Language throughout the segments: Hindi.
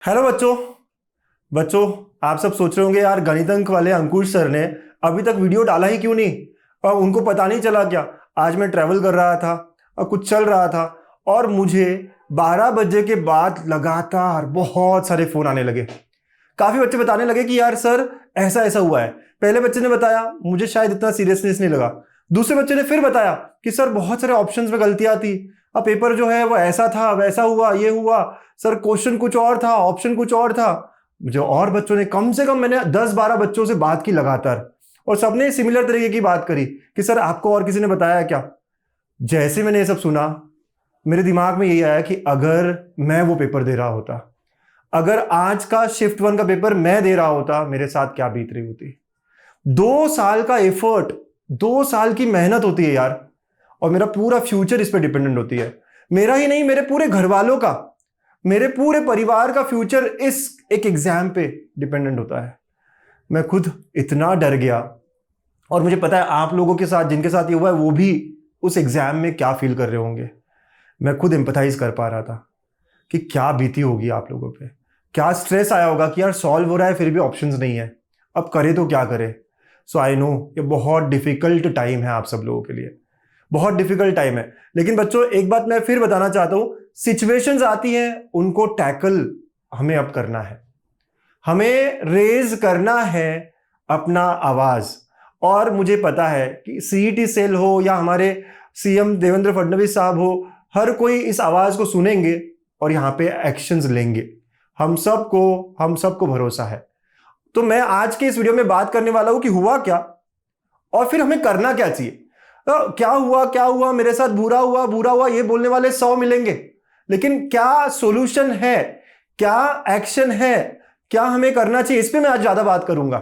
हेलो बच्चों। बच्चों, आप सब सोच रहे होंगे यार गणित अंक वाले अंकुश सर ने अभी तक वीडियो डाला ही क्यों नहीं। और उनको पता नहीं चला क्या। आज मैं ट्रैवल कर रहा था और कुछ चल रहा था और मुझे 12 बजे के बाद लगातार बहुत सारे फोन आने लगे। काफी बच्चे बताने लगे कि यार सर ऐसा ऐसा हुआ है। पहले बच्चे ने बताया, मुझे शायद इतना सीरियसनेस नहीं लगा। दूसरे बच्चे ने फिर बताया कि सर बहुत सारे ऑप्शंस में गलतियां थी, अब पेपर जो है वो ऐसा था, वैसा हुआ, ये हुआ। सर क्वेश्चन कुछ और था, ऑप्शन कुछ और था। जो और बच्चों ने, कम से कम मैंने 10-12 बच्चों से बात की लगातार, और सबने सिमिलर तरीके की बात करी कि सर आपको और किसी ने बताया क्या। जैसे मैंने ये सब सुना, मेरे दिमाग में यही आया कि अगर मैं वो पेपर दे रहा होता, अगर आज का शिफ्ट 1 का पेपर मैं दे रहा होता, मेरे साथ क्या बीत रही होती। 2 साल का एफर्ट, 2 साल की मेहनत होती है यार, और मेरा पूरा फ्यूचर इस पर डिपेंडेंट होती है। मेरा ही नहीं, मेरे पूरे घर वालों का, मेरे पूरे परिवार का फ्यूचर इस एक एग्जाम पे डिपेंडेंट होता है। मैं खुद इतना डर गया, और मुझे पता है आप लोगों के साथ, जिनके साथ ये हुआ है, वो भी उस एग्जाम में क्या फील कर रहे होंगे। मैं खुद एम्पथाइज कर पा रहा था कि क्या बीती होगी आप लोगों पे, क्या स्ट्रेस आया होगा कि यार सॉल्व हो रहा है फिर भी ऑप्शंस नहीं है, अब करे तो क्या करे। सो आई नो ये बहुत डिफिकल्ट टाइम है आप सब लोगों के लिए, बहुत डिफिकल्ट टाइम है। लेकिन बच्चों एक बात मैं फिर बताना चाहता हूं, सिचुएशंस आती हैं, उनको टैकल हमें अब करना है। हमें रेज करना है अपना आवाज। और मुझे पता है कि सीईटी सेल हो या हमारे सीएम देवेंद्र फडणवीस साहब हो, हर कोई इस आवाज को सुनेंगे और यहां पे एक्शंस लेंगे। हम सबको भरोसा है। तो मैं आज के इस वीडियो में बात करने वाला हूं कि हुआ क्या और फिर हमें करना क्या चाहिए। क्या हुआ मेरे साथ, बुरा हुआ ये बोलने वाले 100 मिलेंगे, लेकिन क्या सॉल्यूशन है, क्या एक्शन है, क्या हमें करना चाहिए, इस पे मैं आज ज्यादा बात करूंगा।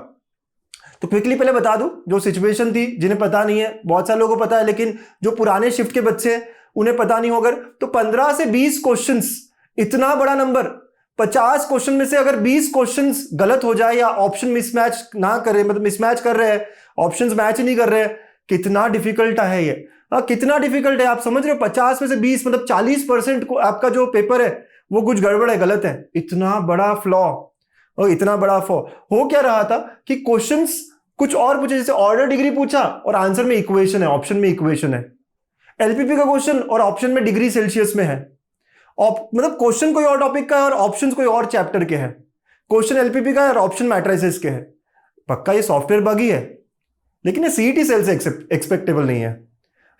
तो क्विकली पहले बता दूं जो सिचुएशन थी, जिन्हें पता नहीं है, बहुत सारे लोगों को पता है, लेकिन जो पुराने शिफ्ट के बच्चे हैं उन्हें पता नहीं होगा। तो 15 से 20 क्वेश्चंस, इतना बड़ा नंबर, 50 क्वेश्चन में से अगर 20 क्वेश्चंस गलत हो जाए या ऑप्शन मिसमैच ना करे, मतलब मिसमैच कर रहे हैं, ऑप्शंस मैच ही नहीं कर रहे हैं, कितना डिफिकल्ट है ये। कितना डिफिकल्ट है आप समझ रहे हो। 50 में से 20 मतलब 40% को आपका जो पेपर है वो कुछ गड़बड़ है, गलत है। इतना बड़ा फ्लॉ और इतना बड़ा फ्लॉ हो क्या रहा था कि क्वेश्चंस कुछ और पूछे, जैसे ऑर्डर डिग्री पूछा और आंसर में इक्वेशन है, ऑप्शन में इक्वेशन है। एलपीपी का क्वेश्चन और ऑप्शन में डिग्री सेल्सियस में है। मतलब क्वेश्चन कोई और टॉपिक का है और ऑप्शंस कोई और चैप्टर के हैं। क्वेश्चन एलपीपी का है और ऑप्शन मैट्रिसेस के हैं। पक्का ये सॉफ्टवेयर बग ही है, लेकिन ये सीईटी सेल से एक्सपेक्टेबल नहीं है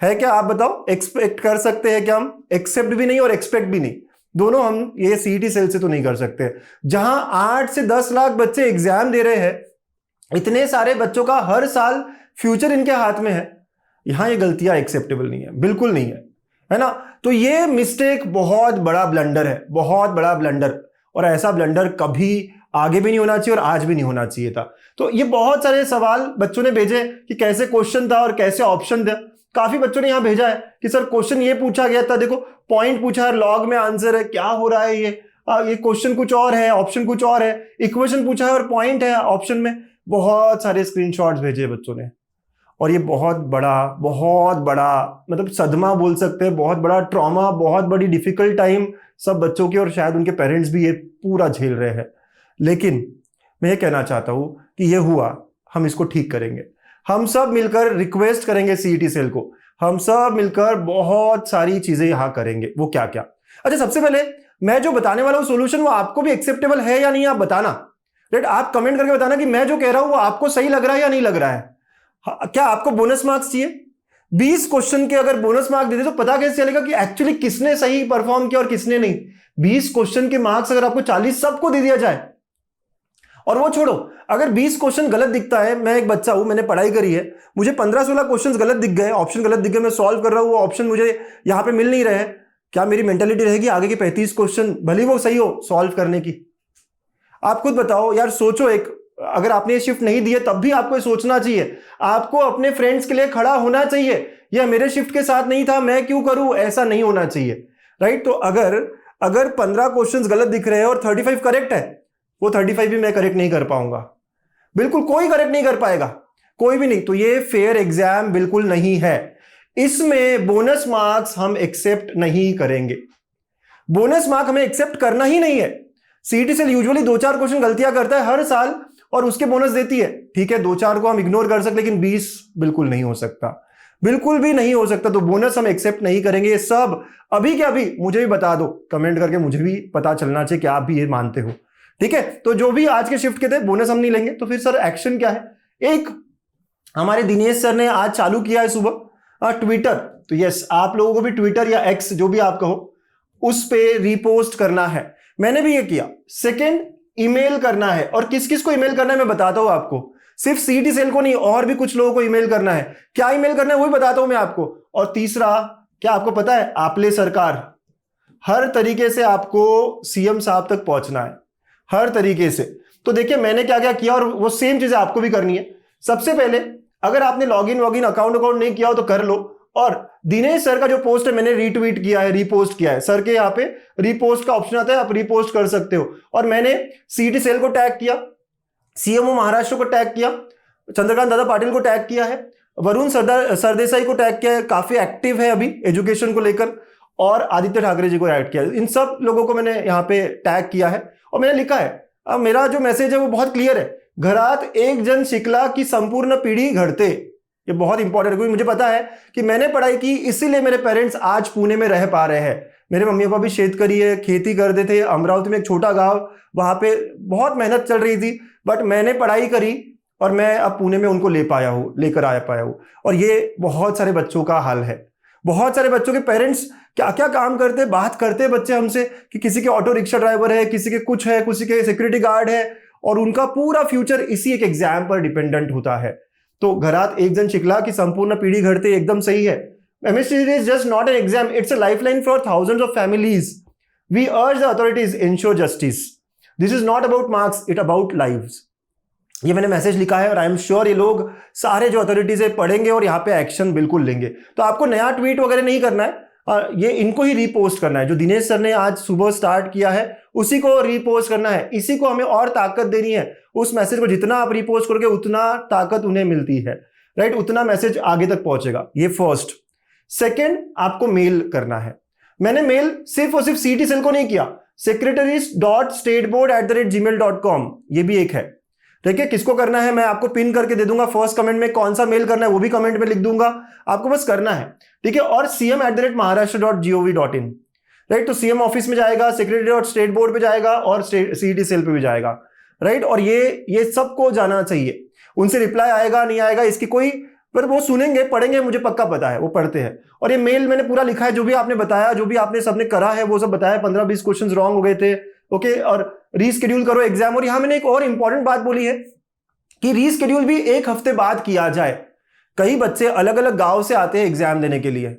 क्या आप बताओ। एक्सपेक्ट कर सकते हैं क्या हम? एक्सेप्ट भी नहीं और एक्सपेक्ट भी नहीं, दोनों हम ये सीईटी सेल से तो नहीं कर सकते। जहां 8 से 10 लाख बच्चे एग्जाम दे रहे हैं, इतने सारे बच्चों का हर साल फ्यूचर इनके हाथ में है, यहां ये गलतियां एक्सेप्टेबल नहीं है, बिल्कुल नहीं है ना। तो ये मिस्टेक बहुत बड़ा ब्लंडर है, बहुत बड़ा ब्लंडर, और ऐसा ब्लंडर कभी आगे भी नहीं होना चाहिए और आज भी नहीं होना चाहिए था। तो ये बहुत सारे सवाल बच्चों ने भेजे कि कैसे क्वेश्चन था और कैसे ऑप्शन था। काफी बच्चों ने यहां भेजा है कि सर क्वेश्चन ये पूछा गया था, देखो पॉइंट पूछा है, लॉग में आंसर है, क्या हो रहा है ये क्वेश्चन कुछ और है, ऑप्शन कुछ और है, इक्वेशन पूछा है और पॉइंट है ऑप्शन में। बहुत सारे स्क्रीनशॉट्स भेजे बच्चों ने, और ये बहुत बड़ा मतलब सदमा बोल सकते हैं, बहुत बड़ा ट्रॉमा, बहुत बड़ी डिफिकल्ट टाइम सब बच्चों के, और शायद उनके पेरेंट्स भी ये पूरा झेल रहे हैं। लेकिन मैं ये कहना चाहता हूं कि ये हुआ, हम इसको ठीक करेंगे। हम सब मिलकर रिक्वेस्ट करेंगे सीईटी सेल को, हम सब मिलकर बहुत सारी चीजें यहां करेंगे। वो क्या क्या? अच्छा, सबसे पहले मैं जो बताने वाला हूं सोल्यूशन, वो आपको भी एक्सेप्टेबल है या नहीं, आप बताना। राइट, आप कमेंट करके बताना कि मैं जो कह रहा हूं वो आपको सही लग रहा है या नहीं लग रहा है। क्या आपको बोनस मार्क्स चाहिए? 20 क्वेश्चन के अगर बोनस मार्क्स दे दे तो पता कैसे चलेगा कि एक्चुअली किसने सही परफॉर्म किया और किसने नहीं। 20 क्वेश्चन के मार्क्स अगर आपको 40 सबको दे दिया जाए, और वो छोड़ो, अगर 20 क्वेश्चन गलत दिखता है, मैं एक बच्चा हूं, मैंने पढ़ाई करी है, मुझे 15-16 क्वेश्चन गलत दिख गए, ऑप्शन गलत दिख गए, मैं सॉल्व कर रहा हूं, वो ऑप्शन मुझे यहां पे मिल नहीं रहे, क्या मेरी मेंटेलिटी रहेगी आगे के 35 क्वेश्चन भले वो सही हो सॉल्व करने की? आप खुद बताओ यार, सोचो। एक, अगर आपने ये शिफ्ट नहीं दी है तब भी आपको ये सोचना चाहिए, आपको अपने फ्रेंड्स के लिए खड़ा होना चाहिए। यह मेरे शिफ्ट के साथ नहीं था, मैं क्यों करूं, ऐसा नहीं होना चाहिए। राइट, तो अगर 15 क्वेश्चंस गलत दिख रहे हैं और 35 करेक्ट है, वो 35 भी मैं करेक्ट नहीं कर पाऊंगा, बिल्कुल कोई करेक्ट नहीं कर पाएगा, कोई भी नहीं। तो ये फेयर एग्जाम बिल्कुल नहीं है। इसमें बोनस मार्क्स हम एक्सेप्ट नहीं करेंगे, बोनस मार्क हमें एक्सेप्ट करना ही नहीं है। सीईटी सेल यूजुअली 2-4 क्वेश्चन गलतियां करता है हर साल और उसके बोनस देती है। ठीक है, 2-4 को हम इग्नोर कर सकते, लेकिन 20 बिल्कुल नहीं हो सकता, बिल्कुल भी नहीं हो सकता। तो बोनस हम एक्सेप्ट नहीं करेंगे। ये सब अभी के अभी मुझे भी बता दो कमेंट करके, मुझे भी पता चलना चाहिए कि आप भी ये मानते हो। ठीक है, तो जो भी आज के शिफ्ट के थे बोनस हम नहीं लेंगे। तो फिर सर एक्शन क्या है? एक हमारे दिनेश सर ने आज चालू किया है सुबह ट्विटर। तो यस, आप लोगों को भी ट्विटर या एक्स जो भी आप कहो उस पे रीपोस्ट करना है। मैंने भी ये किया। सेकंड, ईमेल करना है। और किस किस को ईमेल करना है मैं बताता हूं आपको। सिर्फ सीईटी सेल को नहीं, और भी कुछ लोगों को ईमेल करना है। क्या ईमेल करना है वो भी बताता हूं मैं आपको। और तीसरा, क्या आपको पता है, आपले सरकार, हर तरीके से आपको सीएम साहब तक पहुंचना है, हर तरीके से। तो देखिए मैंने क्या क्या किया और वो सेम चीजें आपको भी करनी है। सबसे पहले अगर आपने लॉगिन अकाउंट नहीं किया हो तो कर लो। और दिनेश सर का जो पोस्ट है मैंने रीट्वीट किया है, रीपोस्ट किया है। सर के यहाँ पे रीपोस्ट का ऑप्शन आता है, आप रीपोस्ट कर सकते हो। और मैंने सीईटी सेल को टैग किया, सीएमओ महाराष्ट्र को टैग किया, चंद्रकांत दादा पाटिल को टैग किया है, वरुण सरदेसाई को टैग किया है, काफी एक्टिव है अभी एजुकेशन को लेकर, और आदित्य ठाकरे जी को ऐड किया है। इन सब लोगों को मैंने यहाँ पे टैग किया है और मैंने लिखा है। अब मेरा जो मैसेज है वो बहुत क्लियर है, घरात एक जन शिकला की संपूर्ण पीढ़ी घड़ते। ये बहुत इंपॉर्टेंट है क्योंकि मुझे पता है कि मैंने पढ़ाई की, इसीलिए मेरे पेरेंट्स आज पुणे में रह पा रहे हैं। मेरे मम्मी पापा भी शेतकरी है, खेती करते थे। अमरावती में एक छोटा गांव, वहां पे बहुत मेहनत चल रही थी, बट मैंने पढ़ाई करी और मैं अब पुणे में उनको लेकर आ पाया हूँ। और ये बहुत सारे बच्चों का हाल है। बहुत सारे बच्चों के पेरेंट्स क्या क्या काम करते, बात करते बच्चे हमसे कि किसी के ऑटो रिक्शा ड्राइवर है, किसी के कुछ है, किसी के सिक्योरिटी गार्ड है, और उनका पूरा फ्यूचर इसी एक एग्जाम पर डिपेंडेंट होता है। तो घरात एक जन शिकला की संपूर्ण पीढ़ी घड़ते, एकदम सही है। MSc is just not an exam, it's a lifeline for thousands of families. We urge the authorities ensure justice. This is not about marks, it about lives. ये मैंने मैसेज लिखा है और आई एम श्योर ये लोग सारे जो अथॉरिटीज है पढ़ेंगे और यहाँ पे एक्शन बिल्कुल लेंगे। तो आपको नया ट्वीट वगैरह नहीं करना है, ये इनको ही रीपोस्ट करना है। जो दिनेश सर ने आज सुबह स्टार्ट किया है उसी को रीपोस्ट करना है। इसी को हमें और ताकत देनी है। उस मैसेज को जितना आप रीपोस्ट करोगे उतना ताकत उन्हें मिलती है, राइट, उतना मैसेज आगे तक पहुंचेगा। ये फर्स्ट। सेकेंड, आपको मेल करना है। मैंने मेल सिर्फ और सिर्फ सीईटी सेल को नहीं किया, secretaries.stateboard@gmail.com, ये भी एक है। ठीक है, किसको करना है मैं आपको पिन करके दे दूंगा फर्स्ट कमेंट में। कौन सा मेल करना है वो भी कमेंट में लिख दूंगा, आपको बस करना है। ठीक है, और cm@maharashtra.gov.in, राइट। तो सीएम ऑफिस में जाएगा, secretary.state board पे जाएगा और सीईटी सेल पे भी जाएगा, राइट। और ये सबको जाना चाहिए। उनसे रिप्लाई आएगा नहीं आएगा इसकी कोई, पर वो सुनेंगे, पढ़ेंगे, मुझे पक्का पता है वो पढ़ते हैं। और ये मेल मैंने पूरा लिखा है, जो भी आपने बताया, जो भी आपने सबने करा है वो सब बताया। 15-20 क्वेश्चन रॉन्ग हो गए थे, ओके, और रीस्केड्यूल करो एग्जाम। और यहां मैंने एक और इंपॉर्टेंट बात बोली है कि रीस्केड्यूल भी 1 हफ्ते बाद किया जाए। कई बच्चे अलग अलग गांव से आते हैं एग्जाम देने के लिए,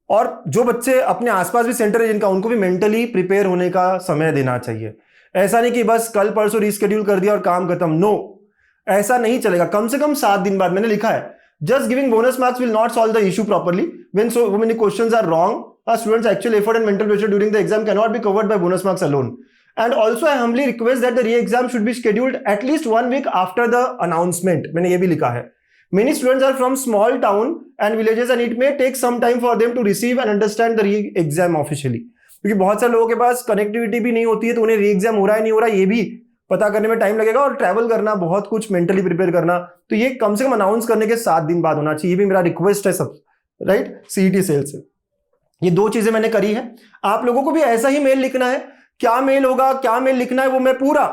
और जो बच्चे अपने आसपास भी सेंटर है जिनका, उनको भी मेंटली प्रिपेयर होने का समय देना चाहिए। ऐसा नहीं कि बस कल परसों रीस्केड्यूल कर दिया और काम खत्म, नो, ऐसा नहीं चलेगा। कम से कम 7 दिन बाद। मैंने लिखा है, just giving bonus marks will not solve the issue properly when so many questions are wrong. A student's actual effort and mental pressure during the exam cannot be covered by bonus marks alone. And also I humbly request that the re-exam should be scheduled at least 1 week after the announcement. मैंने ये भी लिखा है। Many students are from small town and villages and it may take some time for them to receive and understand the re-exam officially. क्योंकि बहुत सारे लोगों के पास कनेक्टिविटी भी नहीं होती है, तो उन्हें री-एग्जाम हो रहा है नहीं हो रहा ये भी पता करने में टाइम लगेगा, और ट्रैवल करना, बहुत कुछ मेंटली प्रिपेयर करना। तो ये कम से कम अनाउंस करने के 7 दिन बाद होना चाहिए। ये भी मेरा रिक्वेस्ट है सब, राइट, सीईटी सेल से। ये 2 चीजें मैंने करी है। आप लोगों को भी ऐसा ही मेल लिखना है। क्या मेल होगा, क्या मेल लिखना है, वो मैं पूरा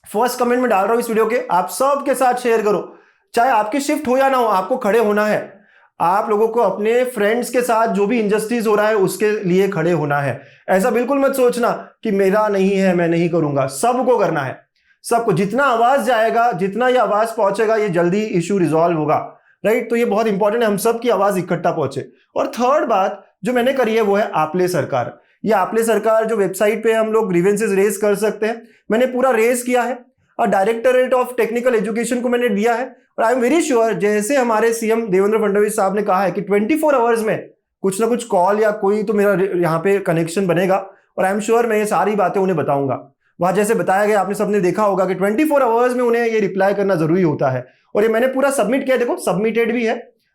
फर्स्ट कमेंट में डाल रहा हूं इस वीडियो के। आप सबके साथ शेयर करो, चाहे आपकी शिफ्ट हो या ना हो, आपको खड़े होना है। आप लोगों को अपने फ्रेंड्स के साथ जो भी इंजस्टिस हो रहा है उसके लिए खड़े होना है। ऐसा बिल्कुल मत सोचना कि मेरा नहीं है मैं नहीं करूंगा, सबको करना है। सबको, जितना आवाज जाएगा, जितना ये आवाज पहुंचेगा, ये जल्दी इशू रिजॉल्व होगा, राइट। तो ये बहुत इंपॉर्टेंट है, हम सब की आवाज इकट्ठा पहुंचे। और थर्ड बात जो मैंने करी है वो है आपले सरकार। ये आपले सरकार जो वेबसाइट पे हम लोग ग्रीवेंसेस रेज कर सकते हैं, मैंने पूरा रेज किया है। और डायरेक्टरेट ऑफ टेक्निकल एजुकेशन को मैंने दिया है। और आई एम वेरी श्योर, जैसे हमारे सीएम देवेंद्र फडणवीस साहब ने कहा है कि 24 आवर्स में कुछ ना कुछ कॉल या कोई तो मेरा यहाँ पे कनेक्शन बनेगा, और आई एम श्योर मैं ये सारी बातें उन्हें बताऊंगा। वहां जैसे बताया गया, आपने सबने देखा होगा कि 24 आवर्स में उन्हें ये रिप्लाई करना जरूरी होता है। और ये मैंने पूरा सबमिट किया, देखो सबमिटेड भी है।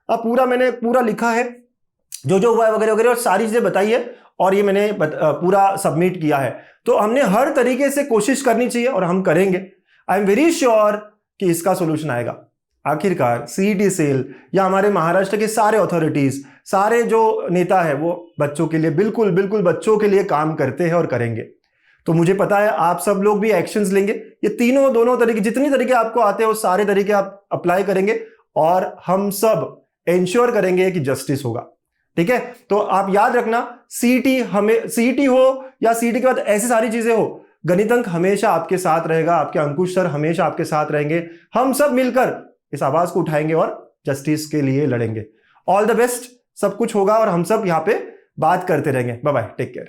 अब पूरा मैंने पूरा लिखा है, जो जो हुआ है वगैरह वगैरह, और सारी चीजें बताई है। और ये मैंने पूरा सबमिट किया है। तो हमने हर तरीके से कोशिश करनी चाहिए और हम करेंगे। आई एम वेरी श्योर कि इसका सोल्यूशन आएगा। आखिरकार सीईटी सेल या हमारे महाराष्ट्र के सारे अथॉरिटीज, सारे जो नेता है वो बच्चों के लिए बिल्कुल बिल्कुल बच्चों के लिए काम करते हैं और करेंगे। तो मुझे पता है आप सब लोग भी एक्शंस लेंगे। ये तीनों दोनों तरीके, जितनी तरीके आपको आते हैं वो सारे तरीके आप अप्लाई करेंगे और हम सब इंश्योर करेंगे कि जस्टिस होगा। ठीक है, तो आप याद रखना, सीईटी हमें, सीईटी हो या सीईटी के बाद ऐसी सारी चीजें हो, गणित अंक हमेशा आपके साथ रहेगा, आपके अंकुश सर हमेशा आपके साथ रहेंगे। हम सब मिलकर इस आवाज को उठाएंगे और जस्टिस के लिए लड़ेंगे। ऑल द बेस्ट, सब कुछ होगा और हम सब यहाँ पे बात करते रहेंगे। Bye bye, take care.